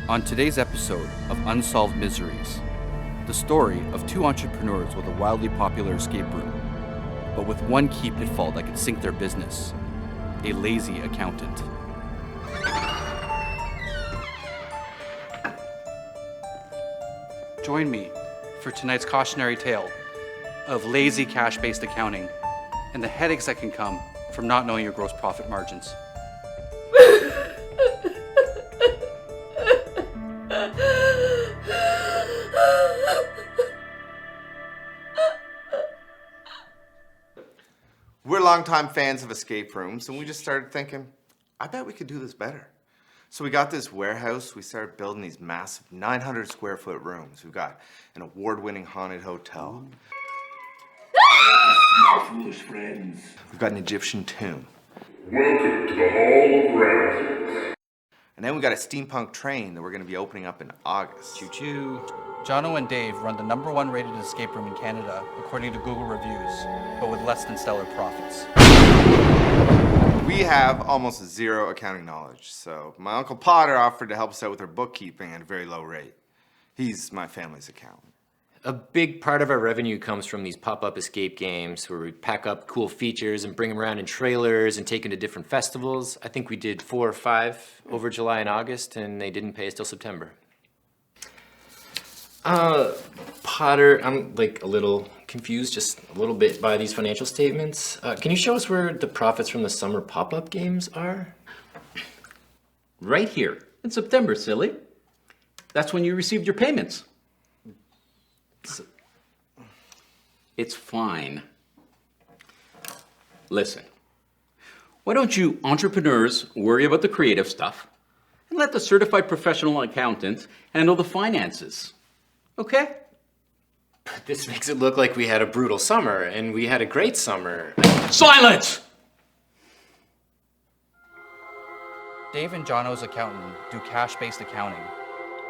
On today's episode of Unsolved Miseries, the story of two entrepreneurs with a wildly popular escape room, but with one key pitfall that could sink their business: a lazy accountant. Join me for tonight's cautionary tale of lazy cash-based accounting and the headaches that can come from not knowing your gross profit margins. We're longtime fans of escape rooms, and we just started thinking, I bet we could do this better. So we got this warehouse, we started building these massive 900 square foot rooms. We've got an award-winning haunted hotel. My foolish friends. We've got an Egyptian tomb. Welcome to the Hall of Relatives. And then we got a steampunk train that we're going to be opening up in August. Choo-choo. Jono and Dave run the #1 rated escape room in Canada, according to Google reviews, but with less than stellar profits. We have almost zero accounting knowledge, so my Uncle Potter offered to help us out with our bookkeeping at a very low rate. He's my family's accountant. A big part of our revenue comes from these pop-up escape games where we pack up cool features and bring them around in trailers and take them to different festivals. I think we did 4 or 5 over July and August, and they didn't pay us till September. Potter, I'm like a little confused, just a little bit by these financial statements. Can you show us where the profits from the summer pop-up games are? Right here, in September, silly. That's when you received your payments. It's fine. Listen, why don't you entrepreneurs worry about the creative stuff and let the certified professional accountant handle the finances, okay? This makes it look like we had a brutal summer, and we had a great summer. Silence! Dave and Jono's accountant do cash-based accounting,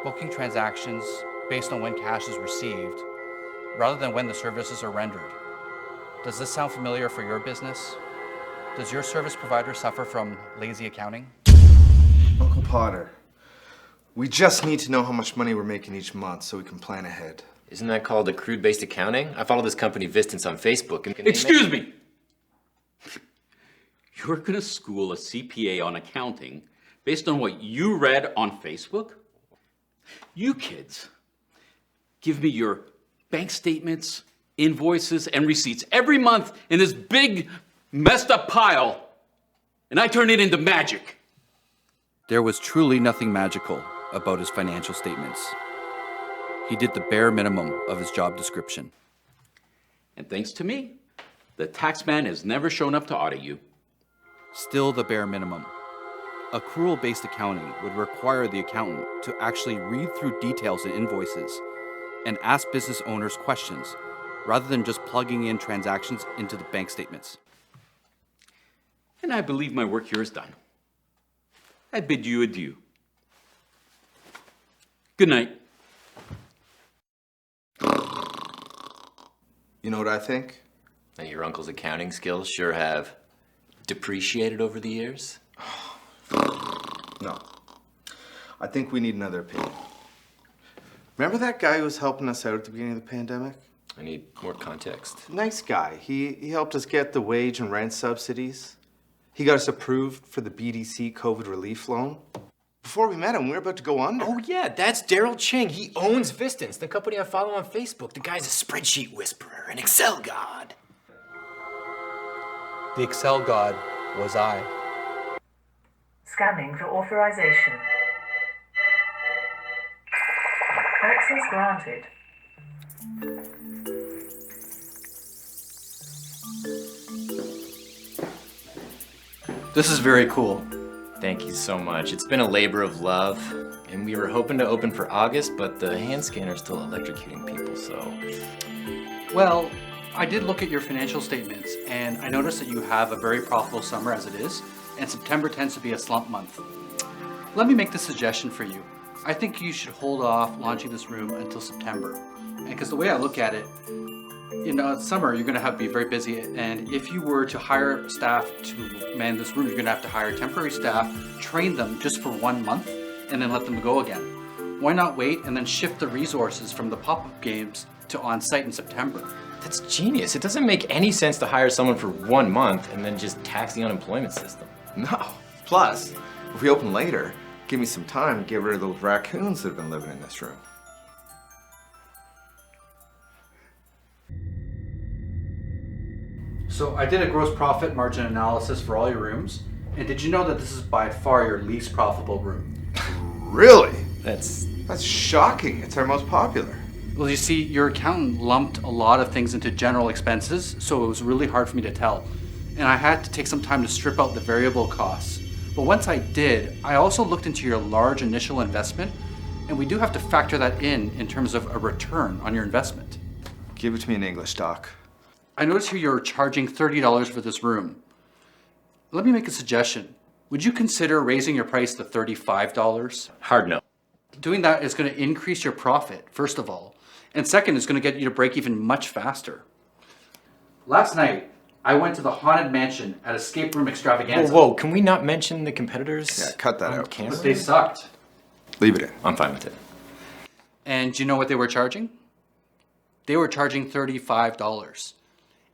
booking transactions based on when cash is received, rather than when the services are rendered. Does this sound familiar for your business? Does your service provider suffer from lazy accounting? Uncle Potter, we just need to know how much money we're making each month so we can plan ahead. Isn't that called accrued-based accounting? I follow this company Vistance on Facebook. And Excuse me! You're gonna school a CPA on accounting based on what you read on Facebook? You kids give me your bank statements, invoices, and receipts every month in this big, messed up pile, and I turn it into magic. There was truly nothing magical about his financial statements. He did the bare minimum of his job description. And thanks to me, the tax man has never shown up to audit you. Still the bare minimum. Accrual-based accounting would require the accountant to actually read through details in invoices and ask business owners questions, rather than just plugging in transactions into the bank statements. And I believe my work here is done. I bid you adieu. Good night. You know what I think? That your uncle's accounting skills sure have depreciated over the years. No. I think we need another opinion. Remember that guy who was helping us out at the beginning of the pandemic? I need more context. Nice guy. He helped us get the wage and rent subsidies. He got us approved for the BDC COVID relief loan. Before we met him, we were about to go under. Oh yeah, that's Daryl Ching. He owns Vistance, the company I follow on Facebook. The guy's a spreadsheet whisperer, an Excel god. The Excel god was I. Scanning for authorization. Access granted. This is very cool. Thank you so much. It's been a labor of love, and we were hoping to open for August, but the hand scanner's still electrocuting people, so... Well, I did look at your financial statements, and I noticed that you have a very profitable summer as it is, and September tends to be a slump month. Let me make this suggestion for you. I think you should hold off launching this room until September. And because the way I look at it, summer you're going to be very busy, and if you were to hire staff to man this room, you're going to have to hire temporary staff, train them just for 1 month, and then let them go again. Why not wait and then shift the resources from the pop-up games to on-site in September? That's genius. It doesn't make any sense to hire someone for 1 month and then just tax the unemployment system. No. Plus, if we open later, give me some time to get rid of those raccoons that have been living in this room. So I did a gross profit margin analysis for all your rooms, and did you know that this is by far your least profitable room? Really? That's shocking. It's our most popular. Well, you see, your accountant lumped a lot of things into general expenses, so it was really hard for me to tell. And I had to take some time to strip out the variable costs. But once I did, I also looked into your large initial investment, and we do have to factor that in terms of a return on your investment. Give it to me in English, Doc. I noticed here you're charging $30 for this room. Let me make a suggestion. Would you consider raising your price to $35? hard no. Doing that is going to increase your profit, first of all. And second, is going to get you to break even much faster. Last night, I went to the Haunted Mansion at Escape Room Extravaganza. Whoa, can we not mention the competitors? Yeah, cut that on out. camera? But they sucked. Leave it in. I'm fine with it. And do you know what they were charging? They were charging $35.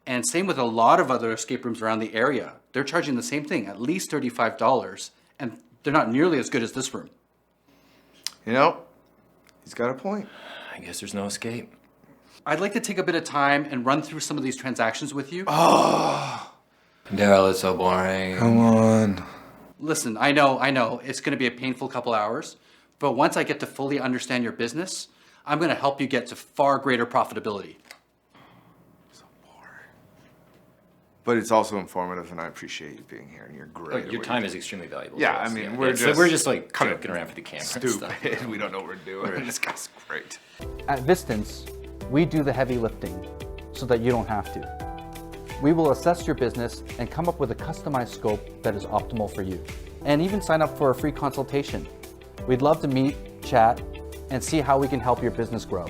And same with a lot of other escape rooms around the area. They're charging the same thing, at least $35, and they're not nearly as good as this room. You know, he's got a point. I guess there's no escape. I'd like to take a bit of time and run through some of these transactions with you. Daryl, it's so boring. Come on. Listen, I know, it's going to be a painful couple hours, but once I get to fully understand your business, I'm going to help you get to far greater profitability. But it's also informative, and I appreciate you being here, and you're great. at Your what time you is extremely valuable. Yeah, to us. I mean, So we're just like kind of joking around for the camera. do. and stuff. Stupid. We don't know what we're doing. This guy's great. At Vistance, we do the heavy lifting so that you don't have to. We will assess your business and come up with a customized scope that is optimal for you. And even sign up for a free consultation. We'd love to meet, chat, and see how we can help your business grow.